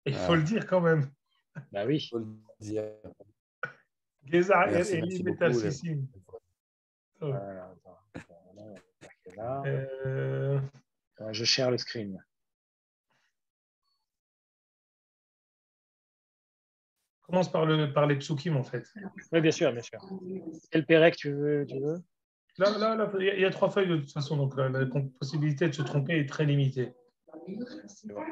Il faut le dire quand même. Bah oui. Il faut le dire. Geza Merci Eli beaucoup. Betalsissim. Voilà, attends, là. Je share le screen. Commence par les psukim en fait. Oui, bien sûr, bien sûr. Quel pérec tu veux? Là, il y a 3 feuilles de toute façon, donc la possibilité de se tromper est très limitée. C'est vrai.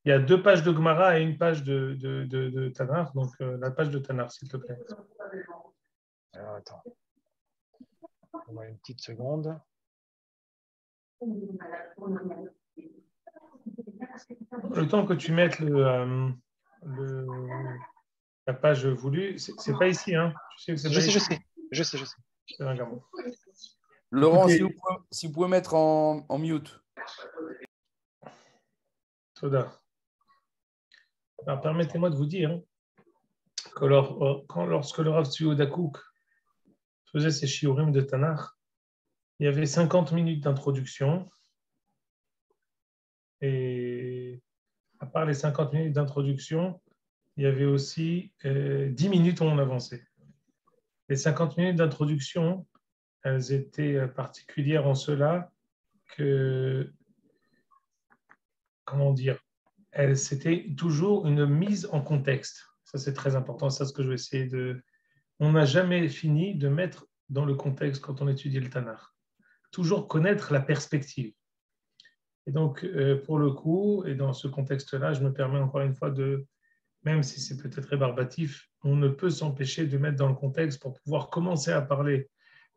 Il y a 2 pages de Gemara et 1 page de Tanakh, donc la page de Tanakh, s'il te plaît. Alors, attends. Donne-moi une petite seconde. Le temps que tu mettes la page voulue, c'est pas ici, hein. Tu sais que c'est pas ici. Je sais. Laurent, Écoutez, si vous pouvez mettre en mute. Toda. Alors, permettez-moi de vous dire que lorsque le Rav Tzvi Dakouk faisait ses shiurim de Tanakh, il y avait 50 minutes d'introduction. Et à part les 50 minutes d'introduction, il y avait aussi 10 minutes où on avançait. Les 50 minutes d'introduction, elles étaient particulières en cela que, comment dire, c'était toujours une mise en contexte. Ça, c'est très important. C'est ce que je vais essayer de... On n'a jamais fini de mettre dans le contexte quand on étudie le Tanakh. Toujours connaître la perspective. Et donc, pour le coup, et dans ce contexte-là, je me permets encore une fois de, même si c'est peut-être rébarbatif, on ne peut s'empêcher de mettre dans le contexte pour pouvoir commencer à parler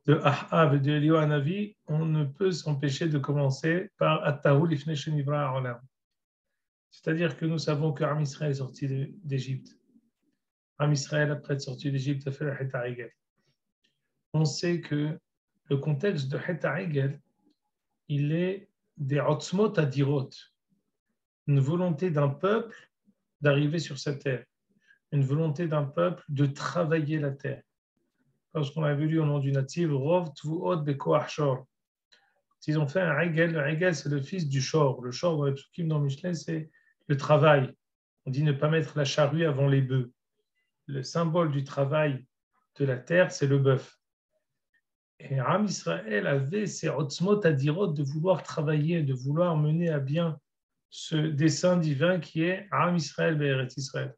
de Ahab et de Eliyahu Hanavi, on ne peut s'empêcher de commencer par Attahu Lifnei Shenivra Olam. C'est-à-dire que nous savons que Am Israël est sorti d'Égypte. Am Israël, après être sorti d'Égypte, a fait le Het HaEgel. On sait que le contexte de Het HaEgel, il est des Otzmot Adirot, une volonté d'un peuple d'arriver sur cette terre, une volonté d'un peuple de travailler la terre. Lorsqu'on avait lu au nom du natif, Rov Tvuot Bekoach Shor. Ils ont fait un Hegel. Le Hegel, c'est le fils du Shor. Le Shor, dans les psukim, dans Michelet, c'est le travail. On dit ne pas mettre la charrue avant les bœufs. Le symbole du travail de la terre, c'est le bœuf. Et Am Israël avait ces otzmot adirot de vouloir travailler, de vouloir mener à bien ce dessein divin qui est Am Israël Be'eret Israël.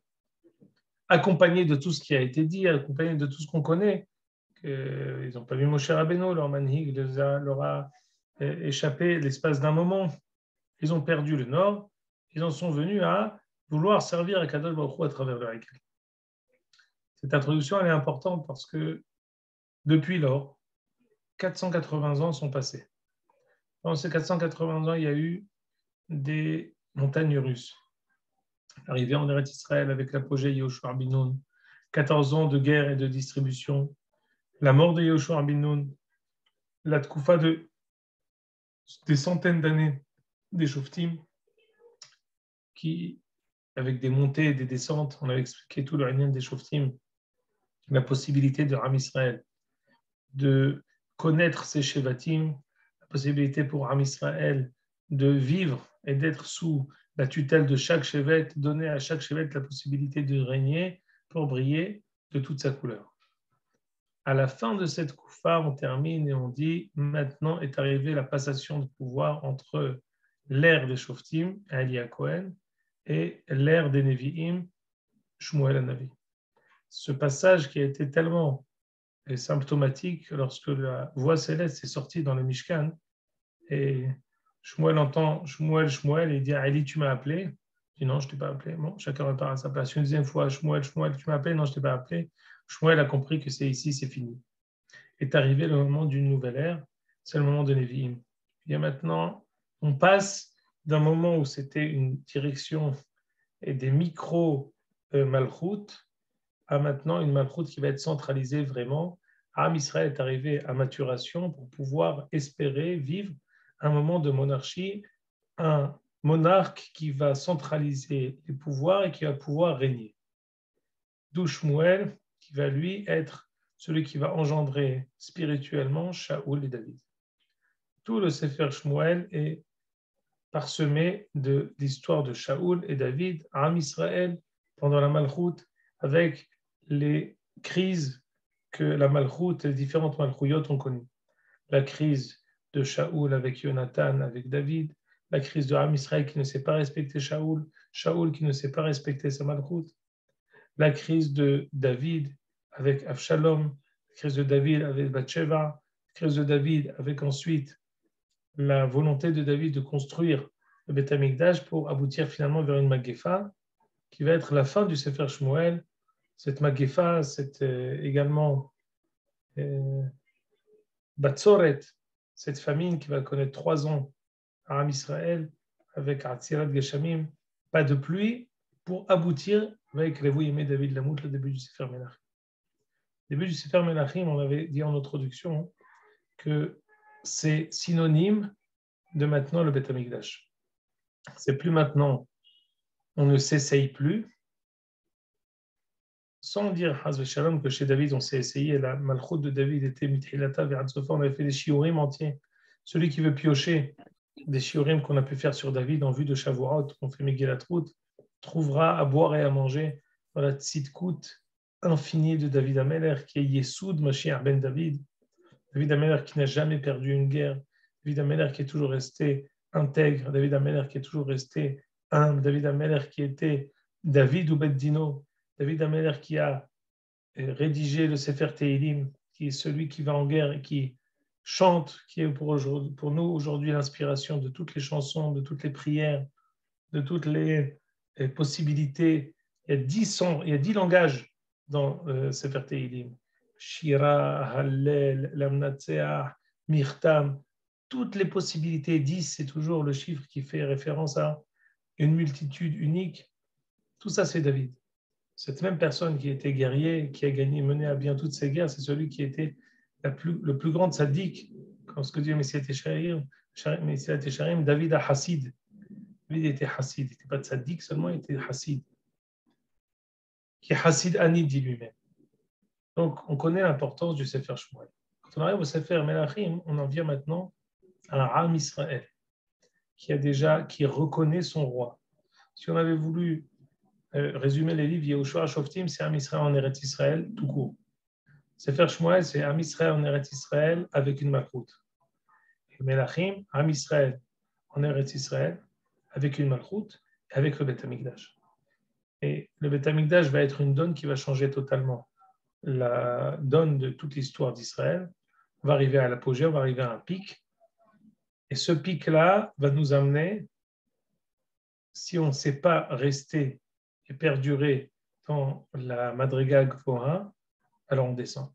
Accompagné de tout ce qui a été dit, accompagné de tout ce qu'on connaît, ils n'ont pas vu Moshe Rabbeinu, leur manhig leur a échappé l'espace d'un moment. Ils ont perdu le nord, ils en sont venus à vouloir servir à Kadosh Baruch Hu à travers le Hegel. Cette introduction, elle est importante parce que depuis lors, 480 ans sont passés. Dans ces 480 ans, il y a eu des montagnes russes. L'arrivée en Eretz Israël avec l'apogée Yehoshua ben Nun, 14 ans de guerre et de distribution, la mort de Yehoshua ben Nun, la tkoufa des centaines d'années des Shoftim, qui, avec des montées et des descentes, on avait expliqué tout le règne des Shoftim, la possibilité de Ram Israël de connaître ses Shevatim, la possibilité pour Ram Israël de vivre et d'être sous la tutelle de chaque Shevet, donner à chaque Shevet la possibilité de régner pour briller de toute sa couleur. À la fin de cette koufa, on termine et on dit maintenant est arrivée la passation de pouvoir entre l'ère des Shoftim, Elia Cohen, et l'ère des Nevi'im, Shmuel Hanavi. Ce passage qui a été tellement symptomatique lorsque la voix céleste est sortie dans le Mishkan et Shmuel entend Shmuel et il dit Ali, tu m'as appelé? Il dit non, je ne t'ai pas appelé. Bon, chacun repart à sa place. Une deuxième fois, Shmuel, tu m'as appelé? Non, je ne t'ai pas appelé. Shmuel a compris que c'est ici, c'est fini. Est arrivé le moment d'une nouvelle ère, c'est le moment de Nevi'im. Et maintenant, on passe d'un moment où c'était une direction et des micro-malchout à maintenant une malchout qui va être centralisée vraiment. Am Israël est arrivé à maturation pour pouvoir espérer vivre un moment de monarchie, un monarque qui va centraliser les pouvoirs et qui va pouvoir régner. D'où Shmuel, qui va lui être celui qui va engendrer spirituellement Shaoul et David. Tout le Sefer Shmuel est parsemé de l'histoire de Shaoul et David, Am Israël, pendant la Malchoute, avec les crises que la Malchoute et les différentes Malchouyot ont connues. La crise de Shaoul avec Jonathan, avec David, la crise de Am Israël qui ne sait pas respecter Shaoul, Shaoul qui ne sait pas respecter sa Malchoute, la crise de David avec Avshalom, la crise de David avec Bathsheba, la crise de David avec ensuite la volonté de David de construire le Beth Amikdash pour aboutir finalement vers une Magefa qui va être la fin du Sefer Shmuel. Cette Magefa, c'est également Batzoret, cette famine qui va connaître 3 ans à Am Israël avec Atzirat Geshamim, pas de pluie, pour aboutir avec Revu Yemei David Lamout, le début du Sefer Melachim. Le début du Sefer Melachim, on avait dit en introduction que c'est synonyme de maintenant le Beth Amikdash. C'est plus maintenant, on ne s'essaye plus, sans dire Haz Shalom que chez David on s'est essayé, la Malchut de David était Mithilata vers Sofa, on avait fait des shiurim entiers. Celui qui veut piocher des shiurim qu'on a pu faire sur David en vue de Shavuot, on fait Megillat Ruth, trouvera à boire et à manger dans la tzidkut infinie de David Ameler, qui est Yesud Mashiach ben David. David Ameler qui n'a jamais perdu une guerre, David Ameler qui est toujours resté intègre, David Ameler qui est toujours resté humble, David Ameler qui était David ou Beddino, David Ameler qui a rédigé le Sefer Tehilim, qui est celui qui va en guerre et qui chante, qui est pour nous aujourd'hui l'inspiration de toutes les chansons, de toutes les prières, de toutes les possibilités. Il y a 10 langages dans Sefer Tehilim. Shira, Hallel, Lamnatseah, Mirtam, toutes les possibilités. 10, c'est toujours le chiffre qui fait référence à une multitude unique. Tout ça, c'est David. Cette même personne qui était guerrier, qui a mené à bien toutes ces guerres, c'est celui qui était le plus grand tzaddik, quand ce que dit Messiah Tesharim, David a Hassid. David était Hassid, il n'était pas tzaddik seulement, il était Hassid. Qui est Hassid Ani, dit lui-même. Donc, on connaît l'importance du Sefer Shmuel. Quand on arrive au Sefer Melachim, on en vient maintenant à Am Israël, qui reconnaît son roi. Si on avait voulu résumer les livres Yehoshua Shoftim, c'est Am Israël en Eretz Israël, tout court. Sefer Shmuel, c'est Am Israël en Eretz Israël avec une Malchut. Et Melachim, Am Israël en Eretz Israël avec une Malchut et avec le Beth Amikdash. Et le Beth Amikdash va être une donne qui va changer totalement la donne de toute l'histoire d'Israël. On va arriver à l'apogée, on va arriver à un pic. Et ce pic-là va nous amener, si on ne sait pas rester et perdurer dans la Madriga Gvoha, alors on descend.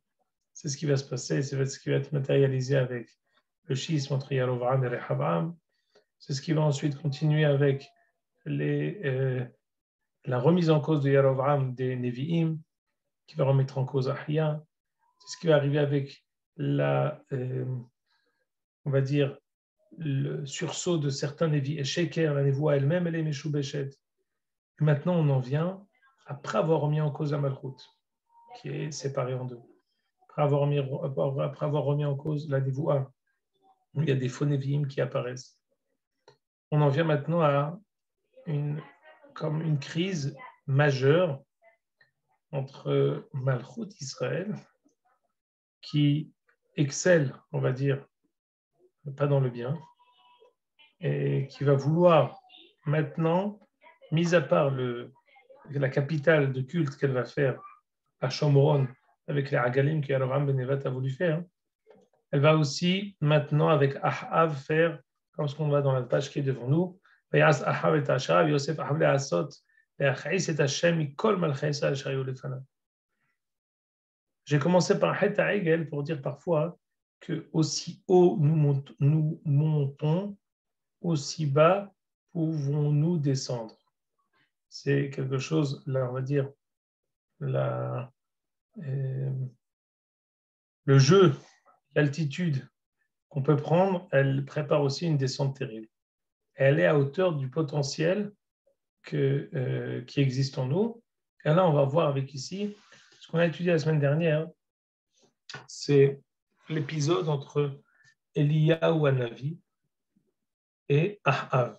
C'est ce qui va se passer, c'est ce qui va être matérialisé avec le schisme entre Yerovam et Rehavam. C'est ce qui va ensuite continuer avec la remise en cause de Yerovam des Nevi'im, qui va remettre en cause Ahia. C'est ce qui va arriver avec on va dire, le sursaut de certains Nevi et Sheker, la névoie elle-même, elle est Meshubeshet. Et maintenant, on en vient, après avoir remis en cause la Malchut, qui est séparée en deux. Après avoir remis en cause la névoie, où il y a des faux Nevi'im qui apparaissent. On en vient maintenant à comme une crise majeure entre Malchut Israël, qui excelle, on va dire, pas dans le bien, et qui va vouloir maintenant, mis à part la capitale de culte qu'elle va faire à Shomron, avec les Agalim que Yerovam ben Nevat a voulu faire, elle va aussi maintenant avec Ahav faire, comme ce qu'on voit dans la page qui est devant nous, Vayas Ahav et Ashav, Yosef Ahav le Asot, Ve'achais et Hashem, Mikol Malchais Al-Shayu Lefanav. J'ai commencé par Het Ha'egel pour dire parfois que aussi haut nous montons, aussi bas pouvons-nous descendre. C'est quelque chose, là, on va dire, le jeu, l'altitude qu'on peut prendre, elle prépare aussi une descente terrible. Elle est à hauteur du potentiel qui existe en nous. Et là, on va voir avec ici, ce qu'on a étudié la semaine dernière, c'est l'épisode entre Eliyahu Hanavi et Ahav.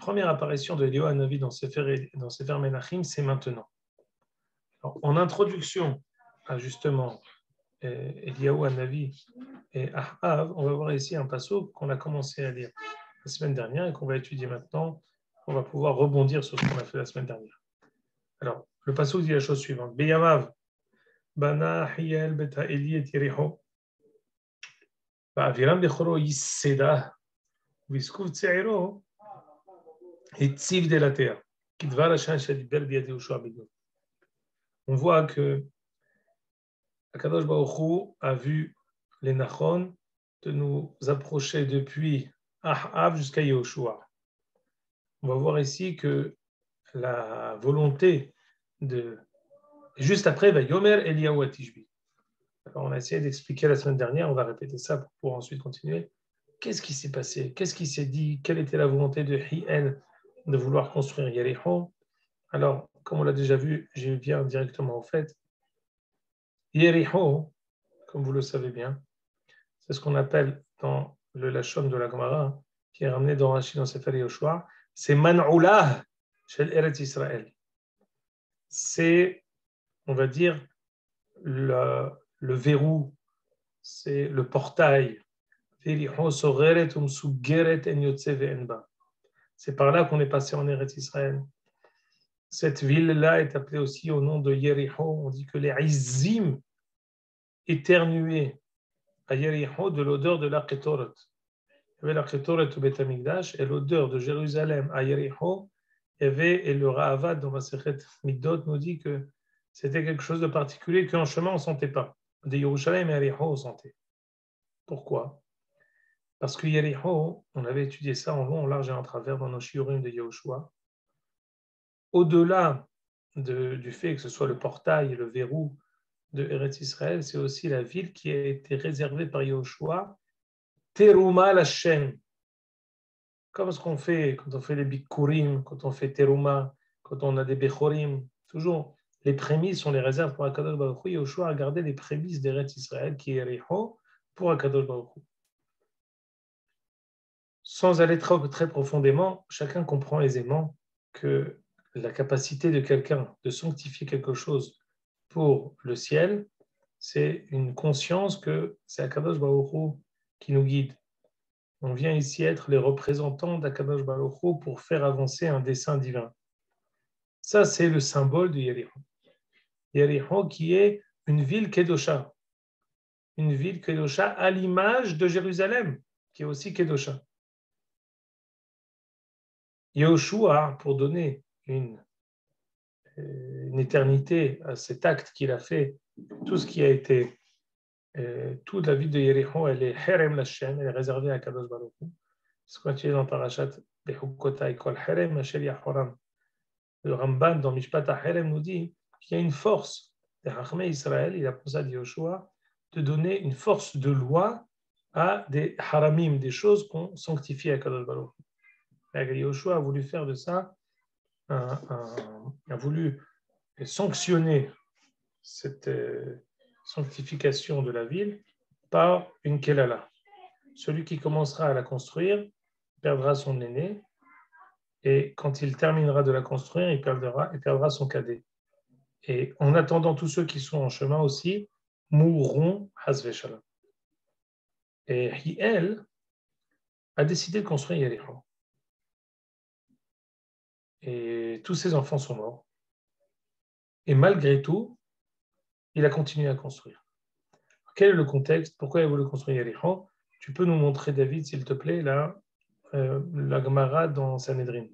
première apparition de Eliyahu Hanavi dans Sefer Menachim, c'est maintenant. Alors, en introduction à justement Eliyahu Hanavi et Ahav, on va voir ici un passage qu'on a commencé à lire la semaine dernière et qu'on va étudier maintenant. On va pouvoir rebondir sur ce qu'on a fait la semaine dernière. Alors, le passage dit la chose suivante. Beyamav, Bana Hiel Beta Eli et Yericho, Ba'aviram Bechoro Yisseda, Viskuv Tseiro, et Tziv de la terre. On voit que Akadosh Baruch Hu a vu les Nachon de nous approcher depuis Ahav jusqu'à Yehoshua. On va voir ici que la volonté de... Juste après, va Yomer Eliyahu Atishbi. Alors on a essayé d'expliquer la semaine dernière, on va répéter ça pour pouvoir ensuite continuer. Qu'est-ce qui s'est passé? Qu'est-ce qui s'est dit? Quelle était la volonté de Hiel de vouloir construire Yericho? Alors, comme on l'a déjà vu, je viens directement au fait. Yericho, comme vous le savez bien, c'est ce qu'on appelle dans le Lachon de la Gemara, qui est ramené dans Rashi dans Sefer Yehoshua, c'est Man'oulah shel Eretz Israël. C'est, on va dire, le verrou, c'est le portail. C'est par là qu'on est passé en Eretz Israël. Cette ville-là est appelée aussi au nom de Yericho. On dit que les Izim éternuaient à Yericho de l'odeur de la Ketoret. Il y avait la Ketoret au Beth Amikdash et l'odeur de Jérusalem à Yericho. Il y avait, et le Ra'avad dans Masechet Midot nous dit que c'était quelque chose de particulier qu'en chemin on ne sentait pas. De Yerushalayim et Yericho on sentait. Pourquoi? Parce que Yericho, on avait étudié ça en long, en large et en travers dans nos shiurim de Yehoshua. Au-delà du fait que ce soit le portail et le verrou de Eretz Israël, c'est aussi la ville qui a été réservée par Yehoshua, Teruma Lashem. Comme ce qu'on fait quand on fait les Bikurim, quand on fait Teruma, quand on a des Bechorim, toujours les prémices, on les réserve pour Akadosh Baruch Hu. Yehoshua a gardé les prémices d'Eretz Israël, qui est Yericho, pour Akadosh Baruch Hu. Sans aller très profondément, chacun comprend aisément que la capacité de quelqu'un de sanctifier quelque chose pour le ciel, c'est une conscience que c'est Akadosh Baruch Hu qui nous guide. On vient ici être les représentants d'Akadosh Baruch Hu pour faire avancer un dessein divin. Ça, c'est le symbole de Yericho. Yericho qui est une ville Kedosha. Une ville Kedosha à l'image de Jérusalem, qui est aussi Kedosha. Yehoshua, pour donner une éternité à cet acte qu'il a fait, tout ce qui a été, toute la ville de Yericho, elle est Herem Lashem, elle est réservée à Kadosh Baruch Hu. C'est ce qu'on dit dans Parashat Bechukotai Kol Herem Ashel Yahoram. Le Ramban dans Mishpat HaHerem nous dit qu'il y a une force de Chachmei Israël, il a pensé à Yehoshua, de donner une force de loi à des haramim, des choses qu'on sanctifie à Kadosh Baruch Hu. Yehoshua a voulu faire de ça, a voulu sanctionner cette sanctification de la ville par une kelala. Celui qui commencera à la construire perdra son aîné, et quand il terminera de la construire, il perdra son cadet. Et en attendant, tous ceux qui sont en chemin aussi mourront hasve shalom. Et Hiel a décidé de construire Yericho. Et tous ses enfants sont morts. Et malgré tout, il a continué à construire. Quel est le contexte? Pourquoi il a voulu construire Yericho? Tu peux nous montrer, David, s'il te plaît, là, la Gemara dans Sanhedrin.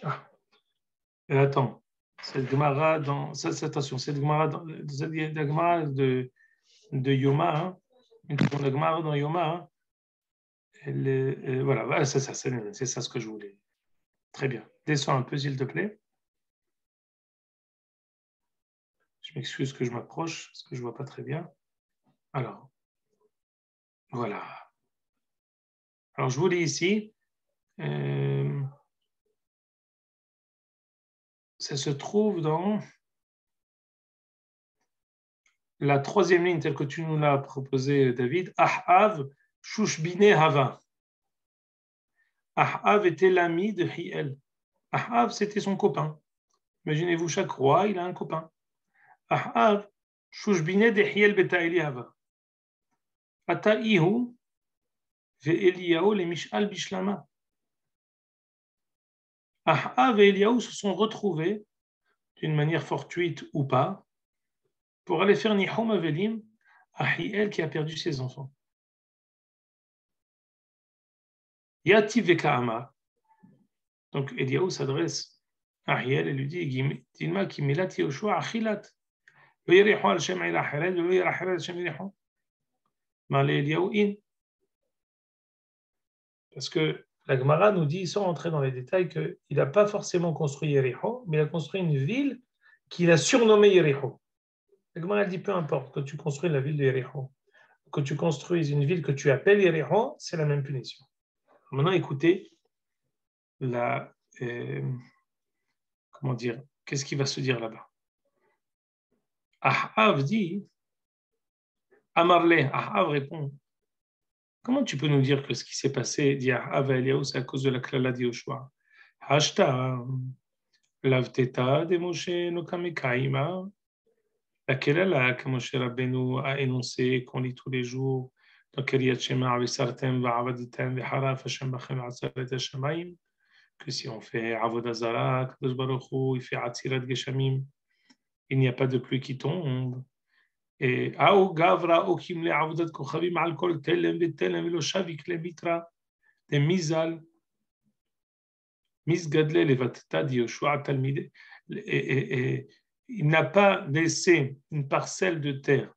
Ah, et attends, cette Gemara dans... Attention, cette Gemara dans la Gemara de Yoma, hein, la Gemara dans Yoma, hein, voilà, c'est ça ce que je voulais. Très bien. Descends un peu, s'il te plaît. Je m'excuse que je m'approche, parce que je ne vois pas très bien. Alors, voilà. Alors, je vous lis ici. Ça se trouve dans la troisième ligne, telle que tu nous l'as proposé, David. Ahav, Shushbine Hava. Ahav était l'ami de Hiel. Ahav, c'était son copain. Imaginez-vous, chaque roi, il a un copain. Ahav, Shushbine de Hiel beta Eliava. Ata Ihu, ve Eliyahu le Mishal Bishlama. Ahav et Eliyahu se sont retrouvés, d'une manière fortuite ou pas, pour aller faire Nihom Avelim à Hiel qui a perdu ses enfants. Yati Vekaama. Donc Eliyahu s'adresse à Hiel et lui dit Dilma ki milat Yoshua achilat. Lo yerihu al Shem ila Hired, lo yerihu al Shem yerihu. Male Eliyahu in. Parce que la Gemara nous dit, sans rentrer dans les détails, qu'il n'a pas forcément construit Yericho, mais il a construit une ville qu'il a surnommée Yericho. La Gemara dit peu importe que tu construis la ville de Yericho, que tu construises une ville que tu appelles Yericho, c'est la même punition. Maintenant, écoutez, comment dire, qu'est-ce qui va se dire là-bas? Ahav dit, Amarle, Ahav répond, comment tu peux nous dire que ce qui s'est passé, dit Ahav à Eliyahu, c'est à cause de la klala de Yoshua? Hashta, lavteta de Moshe no kamekaima, laquelle là que Moshe Rabbeinu a énoncé, qu'on lit tous les jours, dans Kiryat Shema, Visartem, Va'avaditem, V'haraf, Hashem Bachem, Atzaret Hashemayim, que si on fait Avodah Zara, Kadosh Baruch Hu, il fait Atzirat Geshamim, il n'y a pas de pluie qui tombe. Et Ao Gavra, Okim le Avodat Kochavim, Al Kol Telem, Vetelem, Veloshavik le Mitra, de Mizal, Misgadle, Levateta, dit Yoshua, Talmide, il n'a pas laissé une parcelle de terre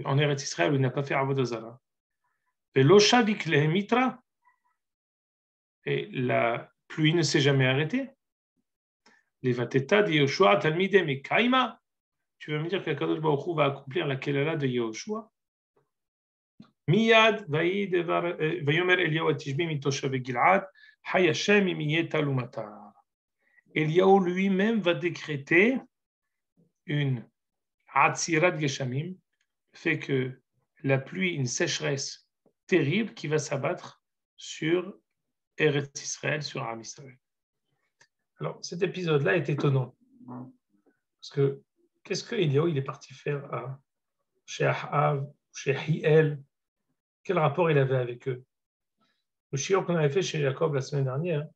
en Eretz Israël où il n'a pas fait Avodah Zara. Veloshavik le Mitra, et la pluie ne s'est jamais arrêtée. Les Vateta de Yoshua, Talmide, mais Kaima, tu vas me dire que Kadosh Baruch Hu va accomplir la Kelela de Yoshua. Miyad, Vayomer Eliyahu Tishbi Mitoshav Gilad, Hayashem Imiyeta Lumatar. Eliyahu lui-même va décréter une Atzirat Geshamim, le fait que la pluie, une sécheresse terrible qui va s'abattre sur Eretz Israël, sur Am Israël. Alors, cet épisode-là est étonnant. Parce que, qu'est-ce que Eliyahu il est parti faire chez Ahav, chez Hiel? Quel rapport il avait avec eux? Le shiur qu'on avait fait chez Jacob la semaine dernière,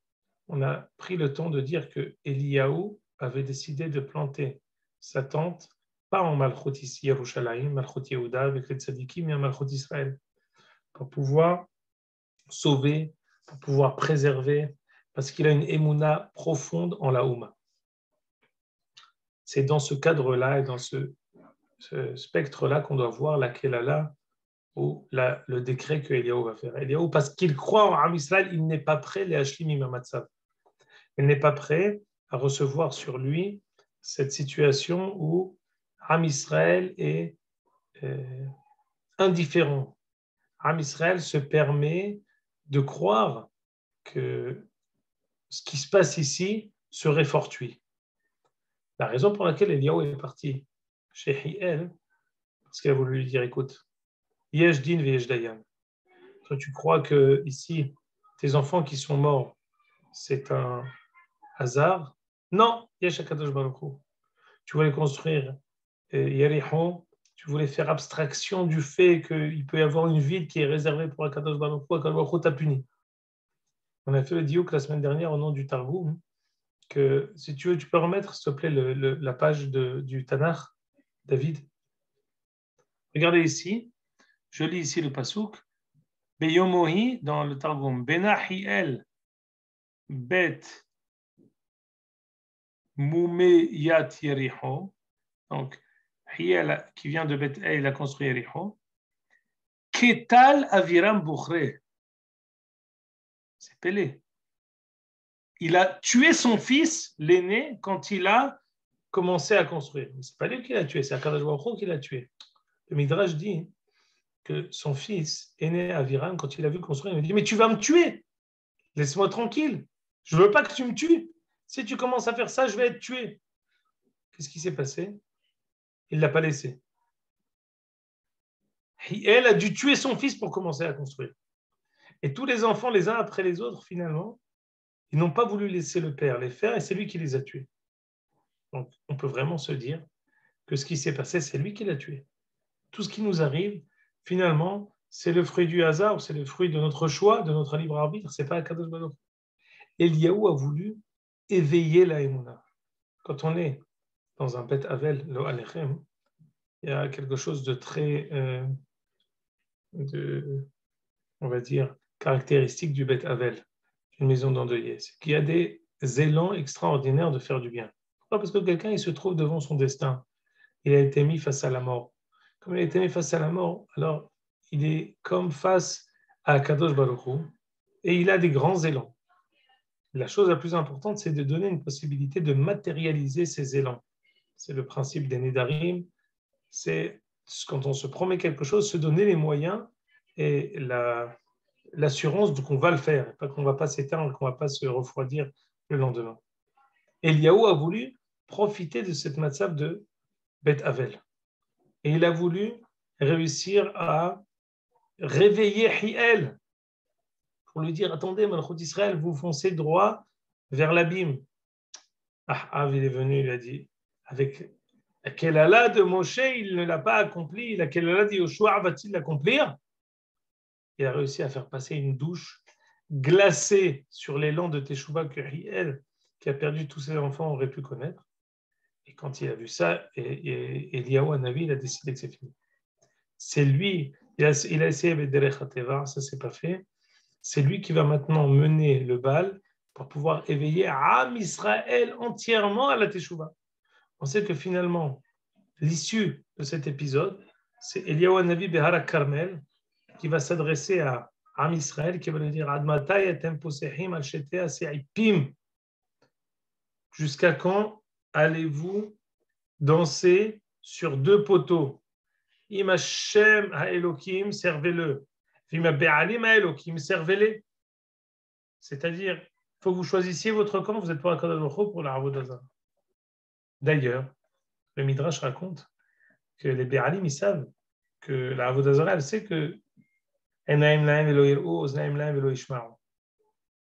on a pris le temps de dire que Eliyahu avait décidé de planter sa tente, pas en Malchut ici, Yerushalayim, Malchut Yehuda, avec les tzadikim, mais en Malchut Israël, pour pouvoir sauver, pour pouvoir préserver, parce qu'il a une émouna profonde en la Houma. C'est dans ce cadre-là et dans ce spectre-là qu'on doit voir la Kelala ou le décret que Eliyahu va faire. Eliyahu, parce qu'il croit en Am Israël, il n'est pas prêt, les Hashlim Imamatsav. Il n'est pas prêt à recevoir sur lui cette situation où Am Israël est indifférent. Am Israël se permet de croire que ce qui se passe ici serait fortuit. La raison pour laquelle Eliyahu est parti chez Hiel, parce qu'il a voulu lui dire, écoute, Yesh din veyesh dayan. Toi, tu crois que ici, tes enfants qui sont morts, c'est un hasard? Non, Yesh HaKadosh Baruch Hu. Tu voulais construire Yericho, tu voulais faire abstraction du fait qu'il peut y avoir une ville qui est réservée pour HaKadosh Baruch Hu, HaKadosh Baruch Hu t'a puni. On a fait le diouk la semaine dernière au nom du Targum, que si tu veux, tu peux remettre, s'il te plaît, la page du Tanakh, David. Regardez ici, je lis ici le pasouk. Beyomohi, dans le Targum, Benahiel, Bet, Moumeyat Yericho, donc Hiel qui vient de Bet El, il a construit Yericho. Ketal Aviram Bouchre. C'est Pélé. Il a tué son fils, l'aîné, quand il a commencé à construire. Mais ce n'est pas lui qui l'a tué, c'est Akadosh Baruch Hu qui l'a tué. Le Midrash dit que son fils aîné Aviram, quand il a vu construire, il lui dit « Mais tu vas me tuer, laisse-moi tranquille, je ne veux pas que tu me tues. Si tu commences à faire ça, je vais être tué. » Qu'est-ce qui s'est passé? Il ne l'a pas laissé. Hiel a dû tuer son fils pour commencer à construire. Et tous les enfants, les uns après les autres, finalement, ils n'ont pas voulu laisser le père les faire et c'est lui qui les a tués. Donc, on peut vraiment se dire que ce qui s'est passé, c'est lui qui l'a tué. Tout ce qui nous arrive, finalement, c'est le fruit du hasard, c'est le fruit de notre choix, de notre libre arbitre, c'est pas Akadosh Baruch. Eliaou a voulu éveiller la Emouna. Quand on est dans un Bet Avel, le Alechem, il y a quelque chose de très, on va dire, caractéristique du Bet Avel, une maison d'endeuillés. C'est qu'il y a des élans extraordinaires de faire du bien. Pourquoi ? Parce que quelqu'un, il se trouve devant son destin. Il a été mis face à la mort. Comme il a été mis face à la mort, alors il est comme face à Kadosh Baruch Hu, et il a des grands élans. La chose la plus importante, c'est de donner une possibilité de matérialiser ces élans. C'est le principe des Nédarim, c'est quand on se promet quelque chose, se donner les moyens et l'assurance qu'on va le faire, pas qu'on ne va pas s'éteindre, qu'on ne va pas se refroidir le lendemain. Eliaou a voulu profiter de cette matzav de Bet Avel. Et il a voulu réussir à réveiller Hiel pour lui dire, attendez, Malchut d'Israël, vous foncez droit vers l'abîme. Il est venu, il a dit, avec la Kelala de Moshe, il ne l'a pas accompli, la Kelala de Yoshua va-t-il l'accomplir? Il a réussi à faire passer une douche glacée sur l'élan de Teshuvah que Hiel, qui a perdu tous ses enfants, aurait pu connaître. Et quand il a vu ça, Eliaou Hanavi, il a décidé que c'est fini. C'est lui, il a essayé avec Derech HaTeva, ça s'est pas fait. C'est lui qui va maintenant mener le bal pour pouvoir éveiller Am Israël entièrement à la Teshuvah. On sait que finalement, l'issue de cet épisode, c'est Eliaou Hanavi Behar Carmel qui va s'adresser à Am Israël, qui va lui dire Admatay etem posehim al shetea se'ipim. Jusqu'à quand allez-vous danser sur deux poteaux? Im Hashem ha'elokim, servez-le. Im ha'be'alim ha'elokim, servez-les. C'est-à-dire, il faut que vous choisissiez votre camp, vous êtes pour Akadosh Baruch Hu, pour la Avodah Zarah. D'ailleurs, le Midrash raconte que les Be'alim, ils savent que la Avodah Zarah, elle sait que Enaim lahem velo yir'u, oznaim lahem velo yishma'u.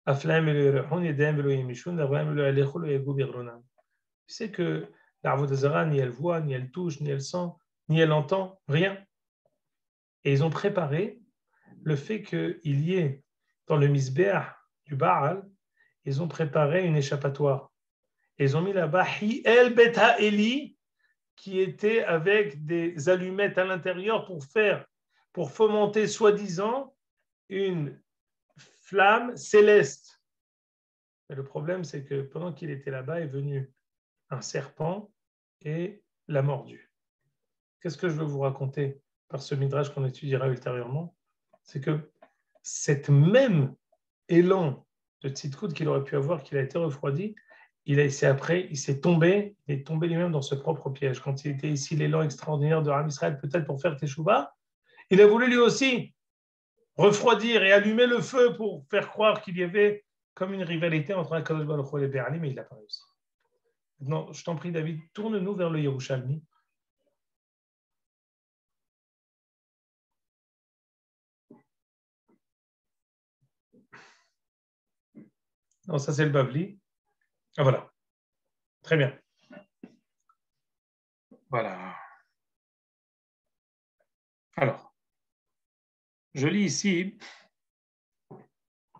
Aflaim velo yir'un, yedaim velo yemishun, avraim velo yalechu, lo yegu bi'gronam. Tu sais que la Avodah Zarah, ni elle voit, ni elle touche, ni elle sent, ni elle entend, rien. Et ils ont préparé le fait qu'il y ait dans le Misbéach du Baal, ils ont préparé une échappatoire. Et ils ont mis là-bas Hiel Bet Ha'eli, qui était avec des allumettes à l'intérieur pour fomenter soi-disant une flamme céleste. Mais le problème, c'est que pendant qu'il était là-bas, est venu un serpent et l'a mordu. Qu'est-ce que je veux vous raconter par ce midrash qu'on étudiera ultérieurement? C'est que cet même élan de tzidkout qu'il aurait pu avoir, qu'il a été refroidi, il est tombé lui-même dans ce propre piège. Quand il était ici, l'élan extraordinaire de Am Israël, peut-être pour faire Teshuvah, il a voulu lui aussi refroidir et allumer le feu pour faire croire qu'il y avait comme une rivalité entre Akadosh Baruch Hu et les Be'alim, mais il n'a pas réussi. Maintenant, je t'en prie, David, tourne-nous vers le Yerushalmi. Non, ça c'est le Bavli. Ah voilà. Très bien. Voilà. Alors, je lis ici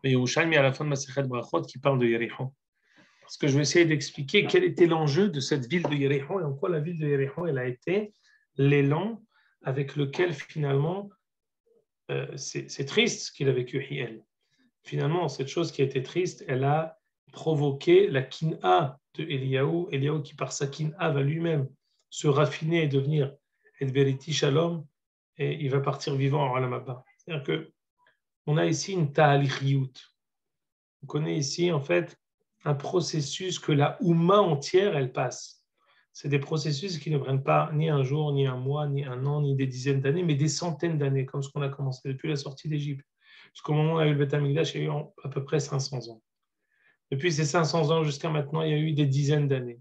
le Yerushalmi à la fin de Masechet Brachot qui parle de Yericho. Parce que je vais essayer d'expliquer quel était l'enjeu de cette ville de Yericho et en quoi la ville de Yericho elle a été l'élan avec lequel finalement c'est triste ce qu'il a vécu Hiel. Finalement, cette chose qui a été triste, elle a provoqué la kin'a de Eliaou. Eliaou qui par sa kin'a va lui-même se raffiner et devenir et veriti shalom et il va partir vivant en Olam Haba. C'est-à-dire que on a ici une ta'alichiyut. On connaît ici en fait un processus que la Oumma entière elle passe. C'est des processus qui ne prennent pas ni un jour, ni un mois, ni un an, ni des dizaines d'années, mais des centaines d'années, comme ce qu'on a commencé depuis la sortie d'Égypte. Jusqu'au moment où on a eu le Beth Amikdash, il y a eu à peu près 500 ans. Depuis ces 500 ans jusqu'à maintenant, il y a eu des dizaines d'années.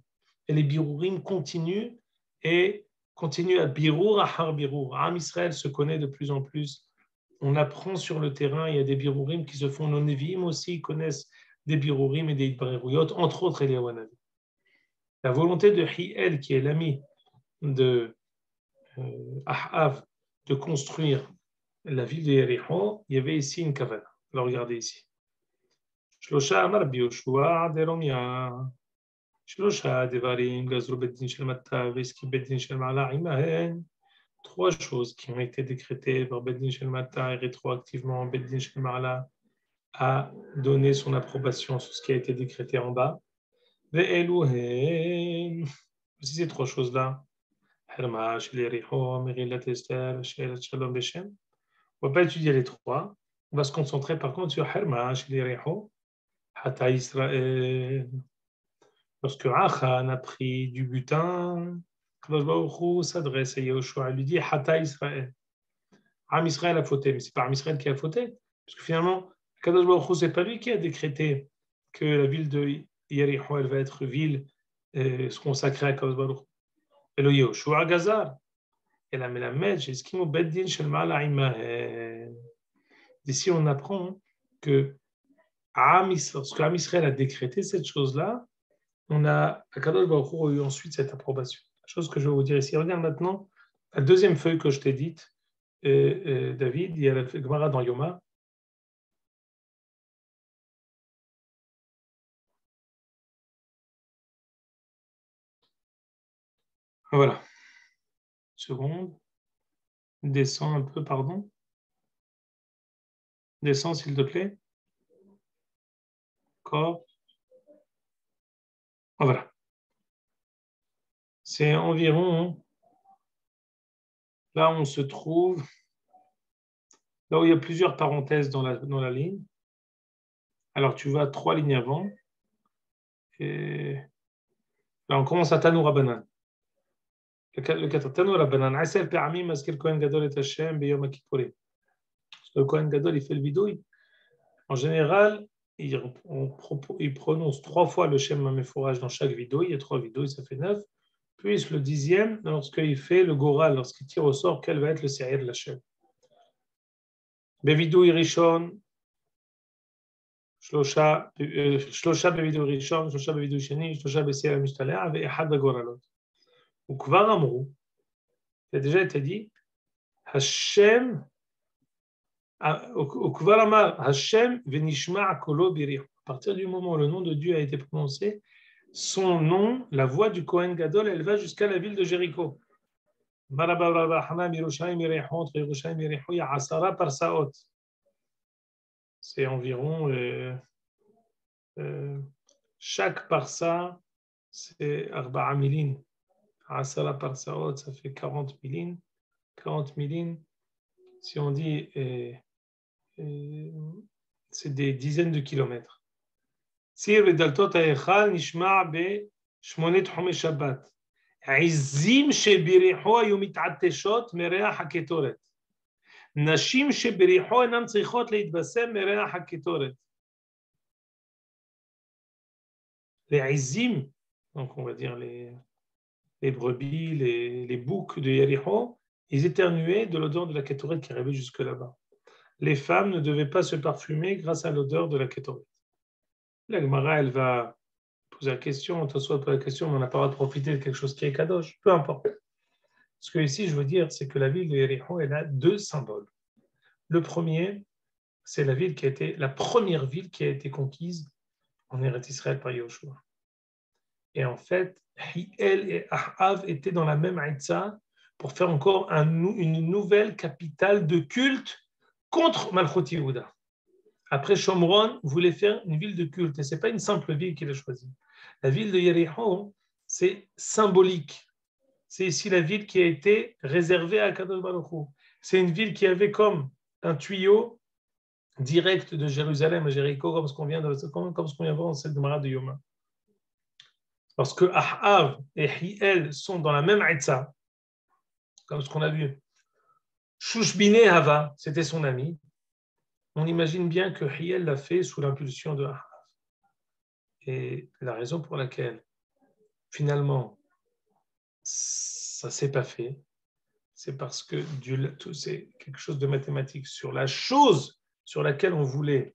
Et les birourim continuent et continue à birour, à birour. Am Israël se connaît de plus en plus. On apprend sur le terrain, il y a des birourim qui se font. Nos Nevi'im aussi connaissent des birourim et des Ibrahimouyot, entre autres Eliyahu Hanavi. La volonté de Hiel, qui est l'ami de Ahav, de construire la ville de Yericho, il y avait ici une cavale. Alors regardez ici. Shlosha Amar Bioshua Deromia. Shlosha Devarim Gazru Beddin Shel Matta Veski Beddin Shel Ma'ala Imahen. Trois choses qui ont été décrétées par Beddin Shel Matta et rétroactivement Beddin Shel Ma'ala a donné son approbation sur ce qui a été décrété en bas. Ve'eluhem. Voici ces trois choses-là. Herma Shel Yericho, Merilat Esther, Shel Shalom Beshem. On ne va pas étudier les trois. On va se concentrer par contre sur Herma Shel Yericho, Hata Israël. Lorsque Achan a pris du butin, Kadosh Baruch Hu s'adresse à Yehoshua, il lui dit Hata Israël. Am Israël a fauté, mais ce n'est pas Am Israël qui a fauté, parce que finalement, Kadosh Baruch Hu, ce n'est pas lui qui a décrété que la ville de Yericho, elle va être ville consacrée à Kadosh Baruch Hu. Et le Yehoshua Gazar. Et la Melamed, j'ai esquimé Beddin Shel Ma'ala Imahen. D'ici, on apprend que lorsque Am Israël a décrété cette chose-là, on a Akadosh Baruch Hu a eu ensuite cette approbation. La chose que je vais vous dire ici, regarde maintenant la deuxième feuille que je t'ai dite, David, il y a la Gemara dans Yoma. Voilà. Une seconde. Descends un peu, pardon. Descends, s'il te plaît. D'accord. Voilà. C'est environ, là on se trouve, là où il y a plusieurs parenthèses dans la ligne. Alors tu vas 3 lignes avant. Et là on commence à Tanou Rabbanan. Le 4, Tanou Rabbanan. Asel Pe'amim Maskil Kohen Gadol et Hashem Beyom Kippurim. Le Kohen Gadol, il fait le vidouille. En général, il prononce 3 fois le Shem HaMeforach dans chaque vidouille. Il y a 3 vidouilles, ça fait 9. Puis le 10e, lorsqu'il fait le Goral, lorsqu'il tire au sort, quel va être le Seir de la Shem. Bevidouille Rishon, Shlosha Bevidouille Rishon, Shlosha Bevidouille Sheni, Shlosha Beseir HaMishtalea, Ve'echad Bagoralot. Ou Kvar Amrou, il a déjà été dit, Hashem, au Kvar Amar, Hashem Venishma Kolo Birich. À partir du moment où le nom de Dieu a été prononcé, son nom, la voix du Kohen Gadol, elle va jusqu'à la ville de Jéricho. C'est environ chaque parsa, c'est Arba'a Milin. Asara Parsaot, ça fait 40 milin. 40 milin, si on dit, c'est des dizaines de kilomètres. Sir Vedaltot Aechal Nishma be Shmonet Chome Shabbat. עזים שבריחו היו מתעטשות מריח הקטורת. נשים שבריחו אינן צריכות להתבשם מריח הקטורת. Les עזים, donc on va dire les brebis, les boucs de Yericho, ils éternuaient de l'odeur de la kétoret qui arrivait jusque là-bas. Les femmes ne devaient pas se parfumer grâce à l'odeur de la kétoret. La Gemara, elle va poser la question, Tosfot pose la question, mais on n'a pas le droit de profiter de quelque chose qui est kadosh, peu importe. Ce que ici je veux dire, c'est que la ville de Yericho, elle a 2 symboles. Le premier, c'est la ville qui a été la première ville qui a été conquise en Eretz Israël par Yehoshua. Et en fait, Hiel et Ahav étaient dans la même Haïtza pour faire encore une nouvelle capitale de culte contre Malchut Yehuda. Après, Shomron voulait faire une ville de culte, et ce n'est pas une simple ville qu'il a choisie. La ville de Yericho, c'est symbolique. C'est ici la ville qui a été réservée à Kadosh Baruch Hu. C'est une ville qui avait comme un tuyau direct de Jérusalem à Jéricho, comme ce qu'on vient de voir dans cette Gemara de Yoma. Parce que Ahav et Hiel sont dans la même Haïtza, comme ce qu'on a vu. Shushbine Hava, c'était son ami. On imagine bien que Hiel l'a fait sous l'impulsion de Ahav. Et la raison pour laquelle, finalement, ça ne s'est pas fait. C'est parce que c'est quelque chose de mathématique. Sur la chose sur laquelle on voulait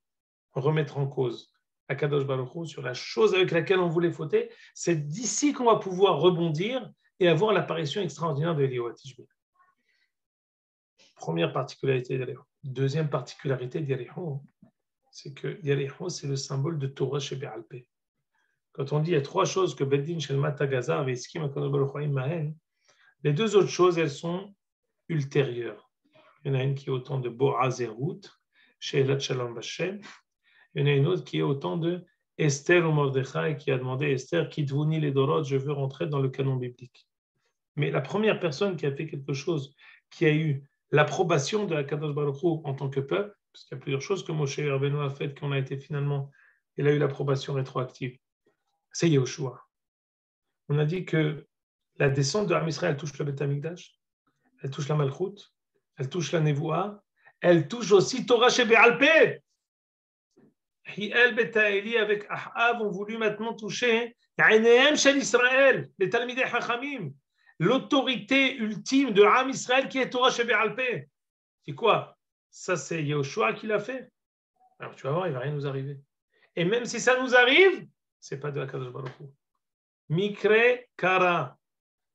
remettre en cause Akadosh Baruch Hu, sur la chose avec laquelle on voulait fauter, c'est d'ici qu'on va pouvoir rebondir et avoir l'apparition extraordinaire de Eliyahu Tishbi. Première particularité d'Eliyahu. Deuxième particularité d'Eliyahu, c'est que Eliyahu, c'est le symbole de Torah chez Be'alpé. Quand on dit il y a trois choses que Beddin Shelmat Tagaza avait Iskim Akadosh Baruch Hu Mahen, les deux autres choses, elles sont ultérieures. Il y en a une qui est autant de Boaz et Ruth, chez Elat Shalom Bashem. Il y en a une autre qui est autant de Esther ou Mordechai qui a demandé à Esther, Kitvuni les Dorot, je veux rentrer dans le canon biblique. Mais la première personne qui a fait quelque chose, qui a eu l'approbation de Akadosh Baruch Hu en tant que peuple, parce qu'il y a plusieurs choses que Moshe Rabbeinu a faites, qu'on a été finalement, il a eu l'approbation rétroactive, c'est Yehoshua. On a dit que la descente de Ham Israël touche le Beth Amikdash, elle touche la Malchut, elle touche la Nevoua, elle touche aussi Torah Shebe'al Peh. Hiel Betaeli avec Ahav ont voulu maintenant toucher Aïnehem Shel Israël, les Talmidei Chachamim, l'autorité ultime de Ham Israël qui est Torah Shebe'al Peh. C'est quoi? Ça, c'est Yehoshua qui l'a fait. Alors tu vas voir, il ne va rien nous arriver. Et même si ça nous arrive, ce n'est pas de la Kadosh Baruch Hu. Mikre Kara,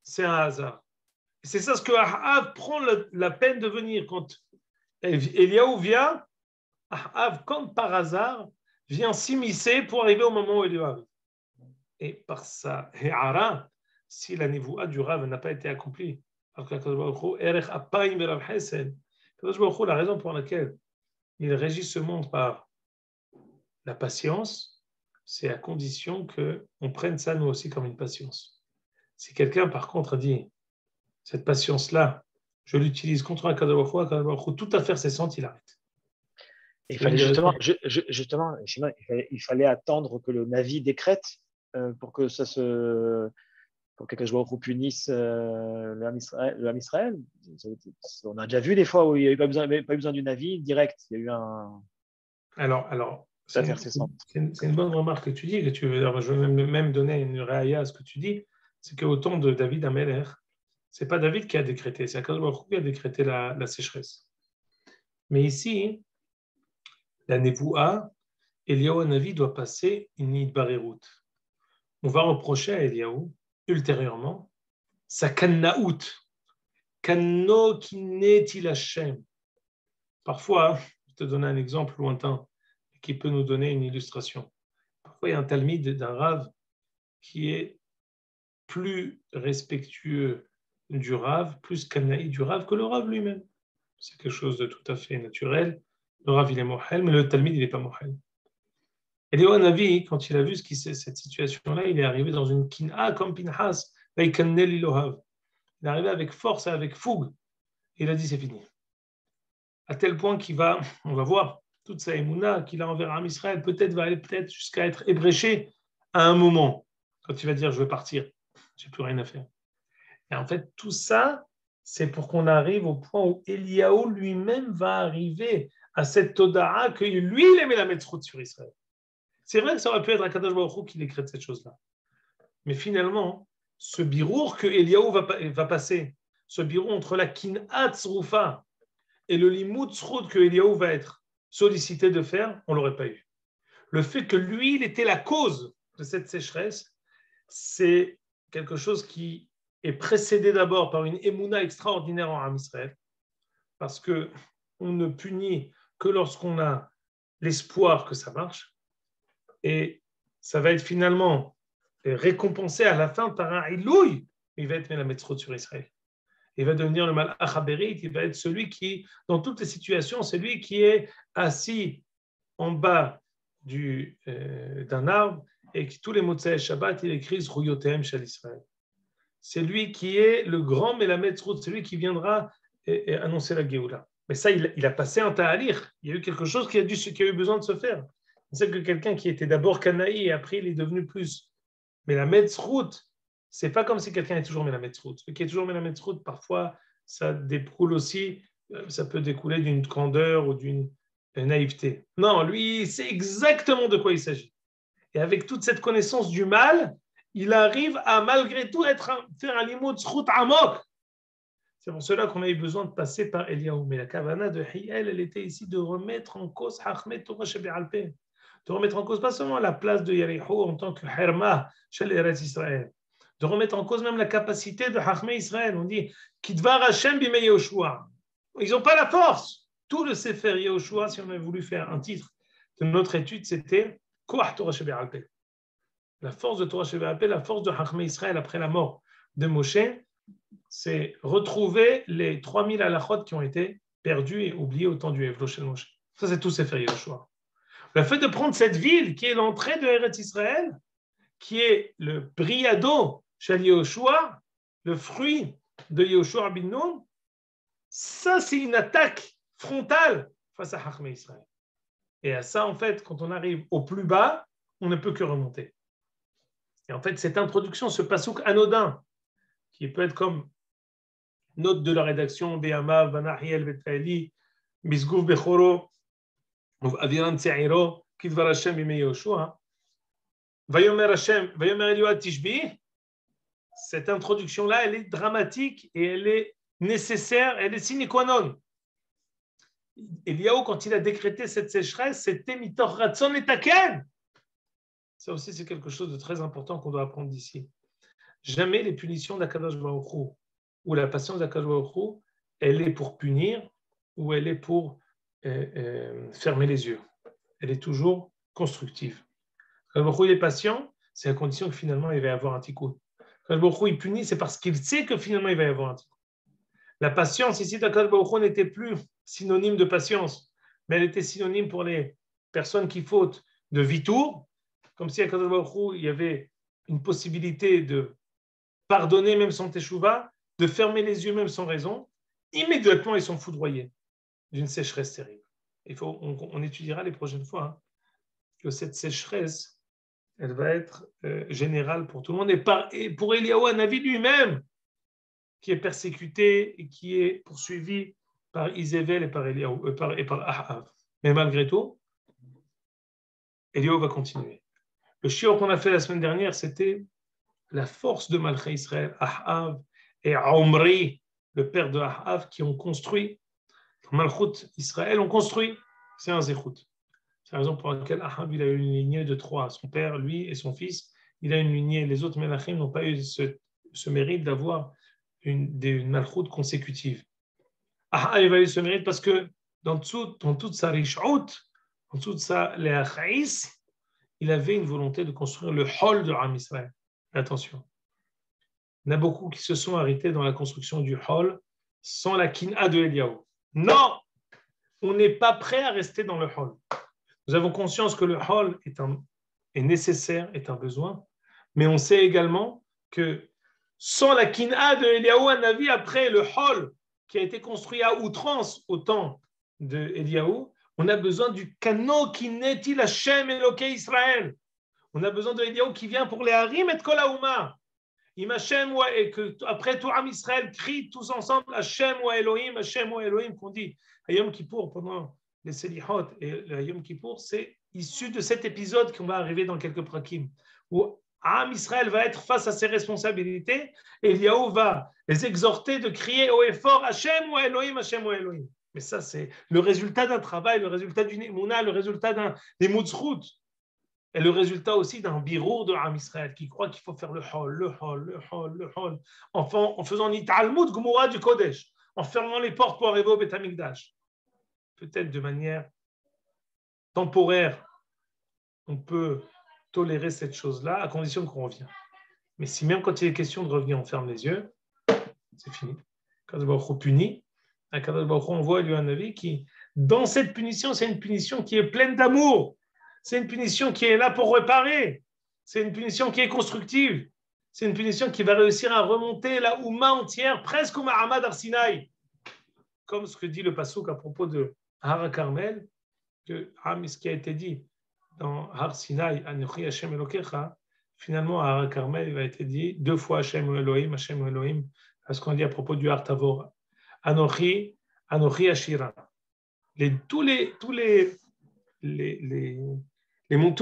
c'est un hasard. C'est ça ce que Ahav prend la peine de venir quand Eliyahu vient. Ahav, quand par hasard, vient s'immiscer pour arriver au moment où Eliyahu arrive. Et par sa He'ara, si la Nevoua du Rav n'a pas été accomplie, alors que Kadosh Baruch Hu, Erech Apayim Berav Chesed, Kadosh Baruch Hu, la raison pour laquelle il régit ce monde par la patience, c'est à condition qu'on prenne ça nous aussi comme une patience. Si quelqu'un, par contre, a dit cette patience-là, je l'utilise contre un Kadosh Baruch Hu, tout à faire ses sentes, il arrête. Il fallait justement, il fallait attendre que le Navi décrète pour que ça se, pour que Akadosh Baruch Hu punisse le Ham Israël. On a déjà vu des fois où il n'y a eu pas besoin du Navi direct. Il y a eu un. Alors c'est une bonne remarque que tu dis, que tu veux. Alors, je vais même donner une réaïa à ce que tu dis. C'est qu'au temps de David Améler, ce n'est pas David qui a décrété, c'est Akadosh Baruch Hu qui a décrété la sécheresse. Mais ici, la Nevoua, Eliyahu Hanavi doit passer une Idbarerut. On va reprocher à Eliyahu, ultérieurement, sa kannaout. Kanno kinetil Hashem. Parfois, je te donne un exemple lointain qui peut nous donner une illustration. Parfois, il y a un talmide d'un Rav qui est plus respectueux du Rav, plus kannaï du Rav que le Rav lui-même. C'est quelque chose de tout à fait naturel. Le Rav, il est mohel, mais le talmide, il n'est pas mohel. Eliyahu Hanavi, quand il a vu cette situation-là, il est arrivé dans une kin'a comme Pinhas, il est arrivé avec force et avec fougue. Il a dit c'est fini. À tel point on va voir, toute sa émouna qu'il a envers Ham Israël, va aller jusqu'à être ébréché à un moment, quand il va dire je veux partir, j'ai plus rien à faire. Et en fait, tout ça, c'est pour qu'on arrive au point où Eliyahu lui-même va arriver à cette toda'a que lui, il aimait la mettre sur Israël. C'est vrai que ça aurait pu être Akadosh Baruch Hu qui décrète cette chose-là. Mais finalement, ce birour que Eliyahu va passer, ce birour entre la kin'at tzrufa et le limud tzrut que Eliyahu va être sollicité de faire, on ne l'aurait pas eu. Le fait que lui, il était la cause de cette sécheresse, c'est quelque chose qui est précédé d'abord par une émouna extraordinaire en Ham Israël, parce qu'on ne punit que lorsqu'on a l'espoir que ça marche, et ça va être finalement récompensé à la fin par un ilouï, il va être Melametzrot sur Israël. Il va devenir le Malach HaBerit, il va être celui qui, dans toutes les situations, c'est lui qui est assis en bas d'un arbre et qui, tous les Motzei Shabbat, il écrit Zruyotem Shel Israël. C'est lui qui est le grand Melametzrot, c'est lui qui viendra annoncer la Géoula. Mais ça, il a passé un ta'alir. Il y a eu quelque chose qui a eu besoin de se faire. C'est que quelqu'un qui était d'abord Kanaï et après il est devenu plus. Mais la Metzrout, c'est pas comme si quelqu'un est toujours Melametzrout. Celui qui est toujours Melametzrout, parfois, ça découle aussi, ça peut découler d'une candeur ou d'une naïveté. Non, lui, c'est exactement de quoi il s'agit. Et avec toute cette connaissance du mal, il arrive à malgré tout faire un limud zchut amok. C'est pour cela qu'on a eu besoin de passer par Eliyahu. Mais la kavana de Hiel, elle était ici de remettre en cause Hachmet Torah Shebe'al Peh. De remettre en cause pas seulement la place de Yericho en tant que Herma chez l'Eretz Israël, de remettre en cause même la capacité de Hachmé Israël. On dit Kidvar Hashem bimei Yehoshua. Ils n'ont pas la force. Tout le Sefer Yehoshua, si on avait voulu faire un titre de notre étude, c'était Koach Torah Shebe'al Peh. La force de Torah Shebe'al Peh, la force de Hachmé Israël après la mort de Moshe, c'est retrouver les 3000 halachot qui ont été perdus et oubliés au temps du Evlo Shel Moshe. Ça, c'est tout Sefer Yehoshua. Le fait de prendre cette ville qui est l'entrée de Eretz Israël, qui est le briado chez Yehoshua, le fruit de Yehoshua bin Nun, ça c'est une attaque frontale face à Hachmé Israël. Et à ça, en fait, quand on arrive au plus bas, on ne peut que remonter. Et en fait, cette introduction, ce pasouk anodin, qui peut être comme note de la rédaction, Be'ama, Vanahiel, Vetaeli, Bisgouf Bechoro, Aviran Tseiro, Kidvar Hashem bimei Yehoshua, Vayomer Hashem, Vayomer Eliyahu Tishbi, cette introduction-là, elle est dramatique et elle est nécessaire, elle est sine qua non. Eliyahu, quand il a décrété cette sécheresse, c'était mitor ratzon et taken. Ça aussi, c'est quelque chose de très important qu'on doit apprendre d'ici. Jamais les punitions d'Akadosh Baruch Hu ou la patience d'Akadosh Baruch Hu, elle est pour punir ou elle est pour fermer les yeux. Elle est toujours constructive. Akadosh Baruch Hu, il est patient, c'est à condition que finalement il va y avoir un tikkun. Akadosh Baruch Hu, il punit, c'est parce qu'il sait que finalement il va y avoir un tikkun. La patience ici d'Akadosh Baruch Hu n'était plus synonyme de patience, mais elle était synonyme pour les personnes qui fautent de vitour, comme si à Akadosh Baruch Hu, il y avait une possibilité de pardonner même sans teshuva, de fermer les yeux même sans raison. Immédiatement, ils sont foudroyés d'une sécheresse terrible. On étudiera les prochaines fois que cette sécheresse, elle va être générale pour tout le monde, et pour Eliyahu Hanavi lui-même, qui est persécuté et qui est poursuivi par Izével et par Ahav. Mais malgré tout, Eliyahu va continuer. Le shiur qu'on a fait la semaine dernière, c'était la force de Malchei Israël, Ahav et Omri, le père de Ahav, qui ont construit, Malchut Israël ont construit, c'est un zéchout. C'est la raison pour laquelle Ahav il a eu une lignée de 3, son père, lui et son fils. Il a une lignée, les autres Melachim n'ont pas eu ce mérite d'avoir une Malchut consécutive. Ahav il a eu ce mérite parce que dans toute sa rish'out, dans toute sa le'achais, il avait une volonté de construire le hall de Am Israël. Attention. Il y en a beaucoup qui se sont arrêtés dans la construction du hall sans la kin'a de Eliyahu. Non, on n'est pas prêt à rester dans le hall. Nous avons conscience que le hall est nécessaire, est un besoin, mais on sait également que sans la kin'a de Eliyahu Hanavi, après le hall qui a été construit à outrance au temps de Eliyahu, on a besoin du kano kineti Hashem Elokei Israël. On a besoin de Eliyahu qui vient pour les harim et kol haouma. Et que après tout Am Israël crie tous ensemble Hashem wa Elohim, qu'on dit à Yom Kippour pendant les Selihot. Et le Yom Kippour, c'est issu de cet épisode qu'on va arriver dans quelques prakim, où Am Israël va être face à ses responsabilités et Eliyahu va les exhorter de crier haut et fort Hashem wa Elohim. Mais ça, c'est le résultat d'un travail, le résultat d'une émouna, le résultat des moutzrout. Et le résultat aussi d'un birour de Am Israël qui croit qu'il faut faire le hall, en faisant Nitalmud Gmura du Kodesh, en fermant les portes pour arriver au Beth Amikdash. Peut-être de manière temporaire, on peut tolérer cette chose-là à condition qu'on revienne. Mais si même quand il est question de revenir, on ferme les yeux, c'est fini. Quand on punit, on voit lui un avis qui, dans cette punition, c'est une punition qui est pleine d'amour. C'est une punition qui est là pour réparer. C'est une punition qui est constructive. C'est une punition qui va réussir à remonter la Oumma entière, presque au Mahamad Arsinaï. Comme ce que dit le Passouk à propos de Har Carmel, ce qui a été dit dans Har Sinaï, Anochi Hashem Elokecha, finalement à Har Carmel, il a été dit 2 fois Hashem Elohim, à ce qu'on dit à propos du Har Tavor. Anochi Ashira. Toutes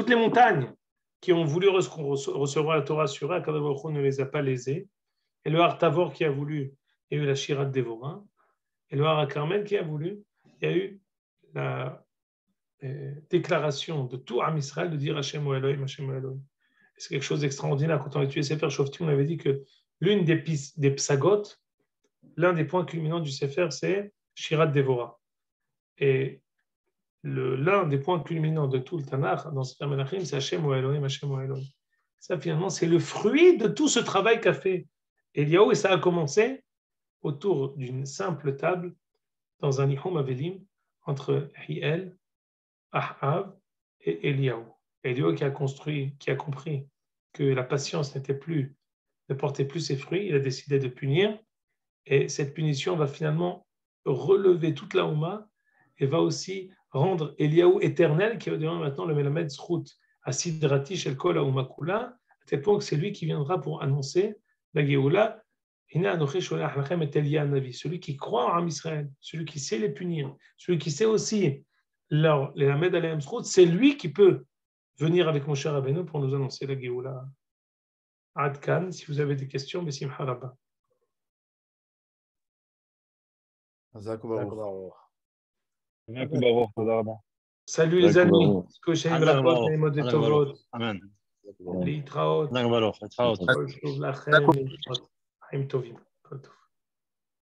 les montagnes qui ont voulu recevoir la Torah sur eux, Akadosh Baruch Hu ne les a pas lésés. Et le Har Tavor qui a voulu, il y a eu la Shirat Dévora. Et le Har Carmel qui a voulu, il y a eu la déclaration de tout Am Israël de dire Hashem ou Elohim, Hashem ou Elohim. C'est quelque chose d'extraordinaire. Quand on a étudié Sefer Shoftim, on avait dit que l'une des psagot, l'un des points culminants du Sefer, c'est Shirat Dévora. Et l'un des points culminants de tout le Tanakh dans Sefer Menachim, c'est Hashem ou Elohim, Hashem ou Elohim. Ça, finalement, c'est le fruit de tout ce travail qu'a fait Eliyahu, et ça a commencé autour d'une simple table dans un Nihum Avelim entre Hiel, Ahav et Eliyahu. Eliyahu qui a compris que la patience ne portait plus ses fruits, il a décidé de punir, et cette punition va finalement relever toute la Ouma et va aussi rendre Eliyahu éternel, qui va devenir maintenant le Melamed Zchut à Sidrati Shel Kol HaOuma Kula, à tel point que c'est lui qui viendra pour annoncer la Géoula. Celui qui croit en Israël, celui qui sait les punir, celui qui sait aussi les Lamed Aleim Zchut, c'est lui qui peut venir avec Moshe Rabbeinu pour nous annoncer la Géoula. Ad Kan, si vous avez des questions, Besimcha Rabba. Salut les amis. Amen. להתראות. חזק וברוך. להתראות. כל טוב לכם. חיים טובים. כל טוב.